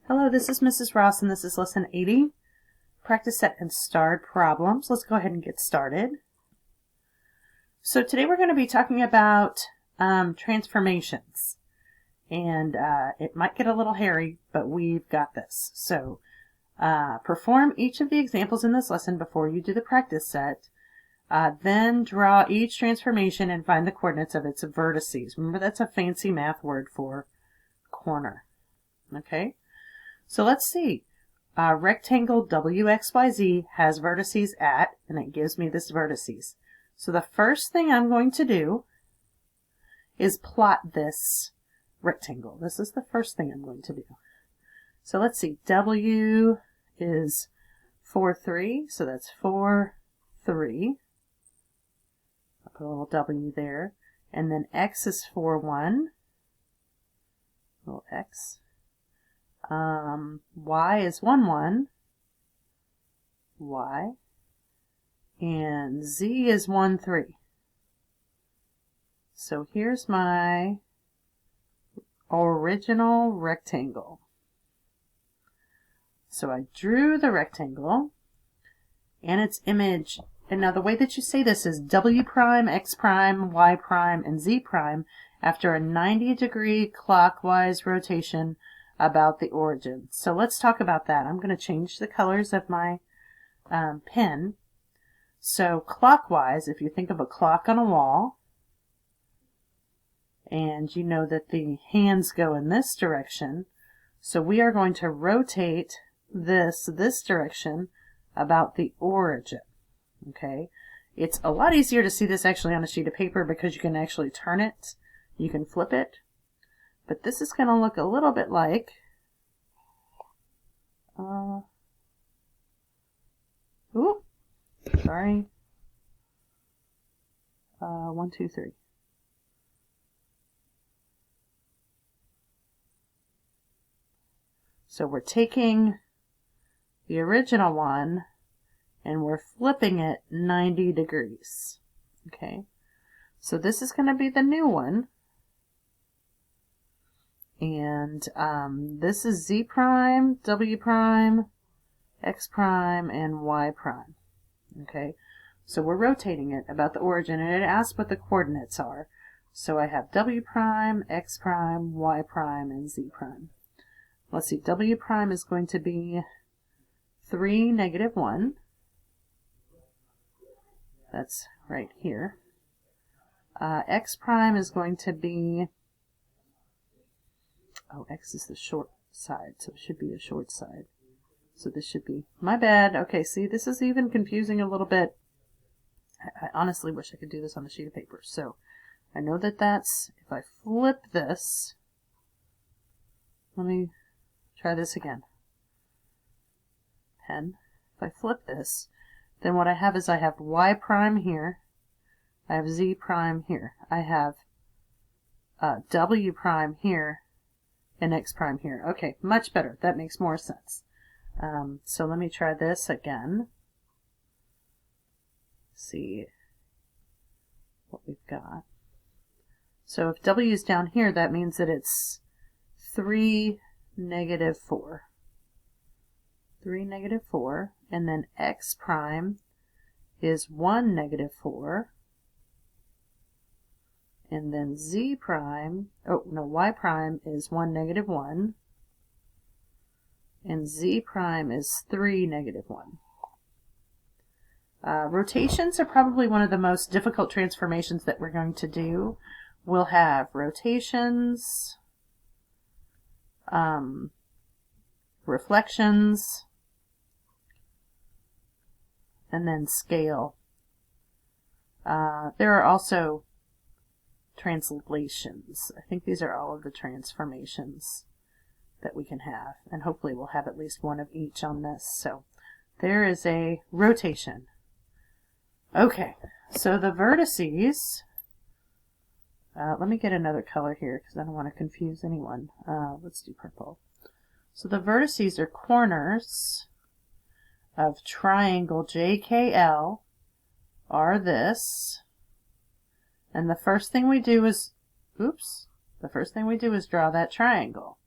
Hello, this is Mrs. Ross and this is lesson 80, practice set and starred problems. Let's go ahead and get started. So today we're going to be talking about transformations, and it might get a little hairy, but we've got this. So perform each of the examples in this lesson before you do the practice set. Then draw each transformation and find the coordinates of its vertices. Remember, that's a fancy math word for corner. Okay? So let's see. Rectangle WXYZ has vertices at, and it gives me this vertices. So the first thing I'm going to do is plot this rectangle. This is the first thing I'm going to do. So let's see. W is 4, 3. So that's 4, 3. I'll put a little W there. And then X is 4, 1. Little X. Y is 1, 1. Y. And Z is 1, 3. So here's my original rectangle. So I drew the rectangle and its image. And now the way that you say this is W prime, X prime, Y prime, and Z prime after a 90-degree clockwise rotation about the origin. So let's talk about that. I'm going to change the colors of my pen. So clockwise, if you think of a clock on a wall, and you know that the hands go in this direction, so we are going to rotate this direction about the origin. Okay? It's a lot easier to see this actually on a sheet of paper because you can actually turn it. You can flip it. But this is going to look a little bit like sorry. 1, 2, 3. So we're taking the original one and we're flipping it 90 degrees. Okay. So this is going to be the new one. And this is Z prime, W prime, X prime, and Y prime. Okay, so we're rotating it about the origin, and it asks what the coordinates are. So I have W prime, X prime, Y prime, and Z prime. Let's see, W prime is going to be 3, negative 1. That's right here. X prime is going to be... Oh, X is the short side, so it should be a short side. So this should be... My bad. Okay, see, this is even confusing a little bit. I honestly wish I could do this on a sheet of paper. So I know that that's... If I flip this... Let me try this again. Pen. If I flip this, then what I have is I have Y prime here. I have Z prime here. I have W prime here. And X prime here. Okay, much better. That makes more sense. So let me try this again. See what we've got. So if W is down here, that means that it's 3, negative 4. 3, negative 4. And then X prime is 1, negative 4. And then Z prime, Y prime is 1, negative 1. And Z prime is 3, negative 1. Rotations are probably one of the most difficult transformations that we're going to do. We'll have rotations, reflections, and then scale. There are also translations. I think these are all of the transformations that we can have, and hopefully we'll have at least one of each on this. So there is a rotation. Okay, so the vertices, let me get another color here because I don't want to confuse anyone. Let's do purple. So the vertices are corners of triangle JKL are this. And the first thing we do is, draw that triangle.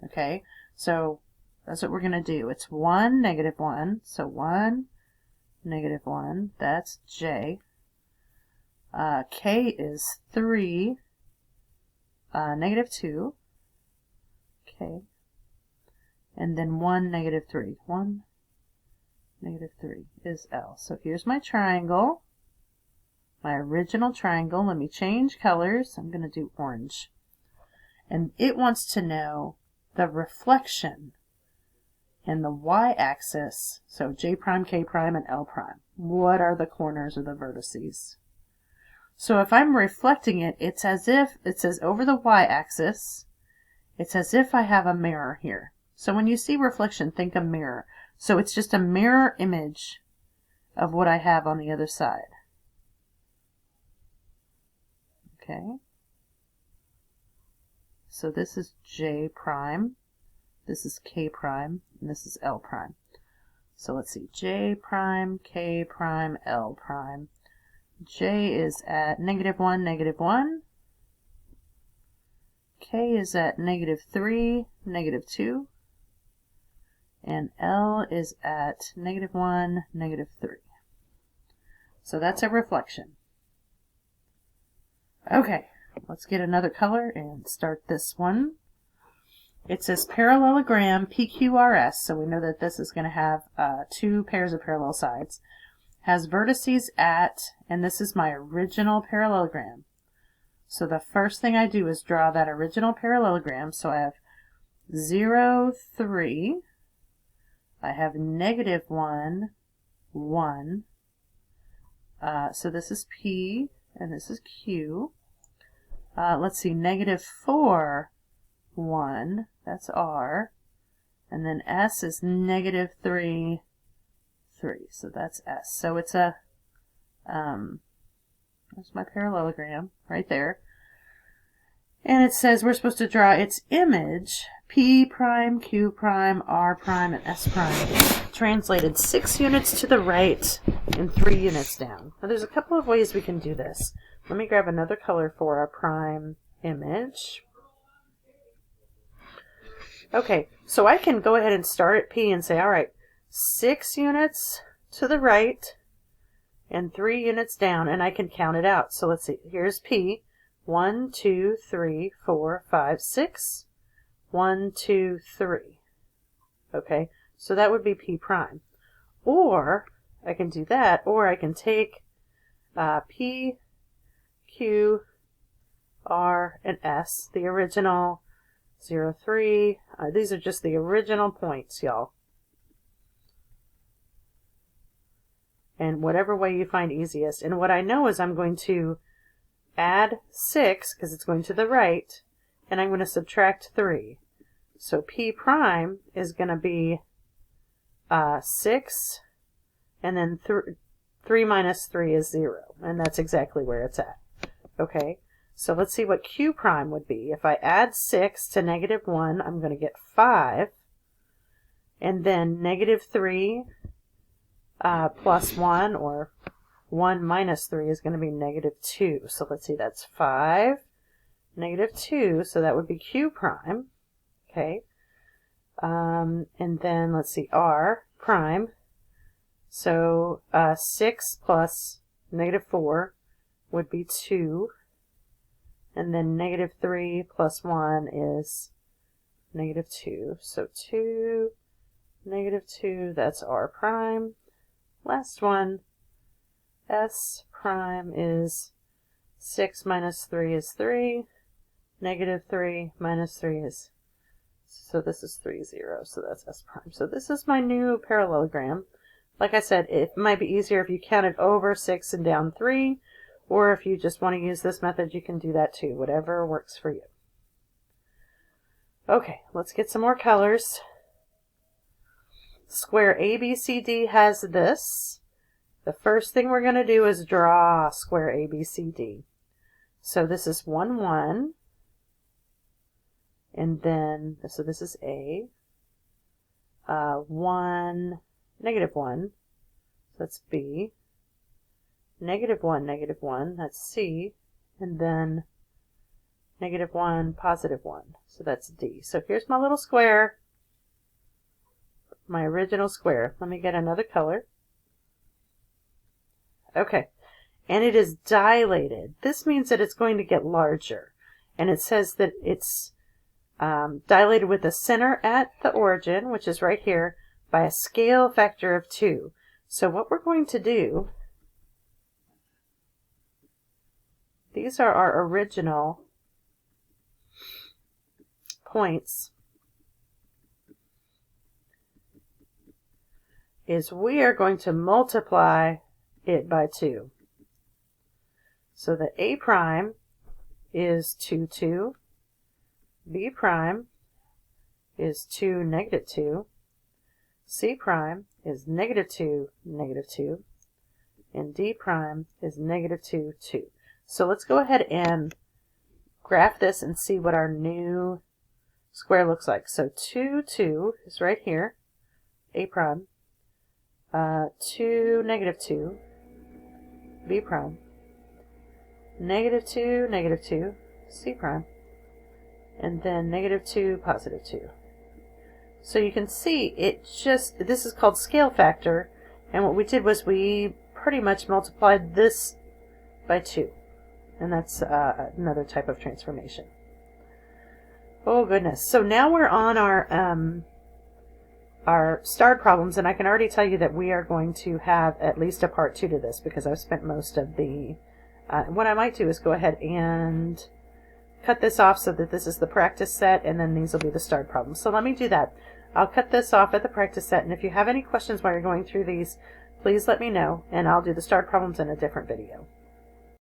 Okay, so That's what we're going to do. It's 1, -1. So 1, -1. That's J. K is 3, -2. Okay. And then 1, -3. 1, -3 is L. So here's my triangle. My original triangle. Let me change colors. I'm going to do orange. And it wants to know the reflection in the y-axis. So J prime, K prime, and L prime. What are the corners or the vertices? So if I'm reflecting it, it's as if, it says over the y-axis, it's as if I have a mirror here. So when you see reflection, think a mirror. So it's just a mirror image of what I have on the other side. Okay. So this is J prime, this is K prime, and this is L prime. So let's see, J prime, K prime, L prime. J is at -1, -1. K is at -3, -2. And L is at -1, -3. So that's a reflection. Okay, let's get another color and start this one. It says Parallelogram Pqrs, so we know that this is going to have 2 pairs of parallel sides. Has vertices at, and this is my original parallelogram. So the first thing I do is draw that original parallelogram. So I have 0, 3. I have -1, 1. So this is P, and this is Q. Let's see, -4, 1. That's R. And then S is -3, 3. So that's S. So it's a, there's my parallelogram right there. And it says we're supposed to draw its image, P prime, Q prime, R prime, and S prime, translated 6 units to the right and 3 units down. Now there's a couple of ways we can do this. Let me grab another color for our prime image. Okay, so I can go ahead and start at P and say, all right, 6 units to the right and 3 units down, and I can count it out. So let's see, here's P. 1, 2, 3, 4, 5, 6. 1, 2, 3. Okay, so that would be P prime. Or I can do that, or I can take P, Q, R, and S, the original 0, 3. These are just the original points, y'all. And whatever way you find easiest. And what I know is I'm going to add 6, because it's going to the right, and I'm going to subtract 3. So P prime is going to be 6, and then 3 minus 3 is 0, and that's exactly where it's at. Okay, so let's see what Q prime would be. If I add 6 to -1, I'm going to get 5, and then -3 plus 1, or 1 minus 3 is going to be -2. So let's see, that's 5, -2, so that would be Q prime. Okay. And then let's see, R prime. So 6 plus -4 would be 2. And then -3 plus 1 is -2. So 2, -2, that's R prime. Last one, S prime is 6 minus 3 is 3. -3 minus 3 is, so this is 3, 0. So that's S prime. So this is my new parallelogram. Like I said, it might be easier if you counted over 6 and down 3. Or if you just want to use this method, you can do that too. Whatever works for you. Okay, let's get some more colors. Square ABCD has this. The first thing we're going to do is draw square ABCD. So this is 1, 1. And then, so this is A. 1, -1. So that's B. -1, -1. That's C. And then -1, +1. So that's D. So here's my little square. my original square. Let me get another color. Okay, and it is dilated. This means that it's going to get larger. And it says that it's dilated with the center at the origin, which is right here, by a scale factor of 2. So what we're going to do, these are our original points, is we are going to multiply it by 2. So the A prime is 2, 2. B prime is 2, negative 2. C prime is negative 2, negative 2. And D prime is negative 2, 2. So let's go ahead and graph this and see what our new square looks like. So 2, 2 is right here, A prime. 2, negative 2, B prime. Negative 2, negative 2, C prime. And then negative 2, positive 2. So you can see this is called scale factor, and what we did was we pretty much multiplied this by 2. And that's another type of transformation. Oh goodness. So now we're on our starred problems, and I can already tell you that we are going to have at least a part 2 to this because I've spent most of the... what I might do is go ahead and cut this off so that this is the practice set, and then these will be the starred problems. So let me do that. I'll cut this off at the practice set, and if you have any questions while you're going through these, please let me know, and I'll do the starred problems in a different video.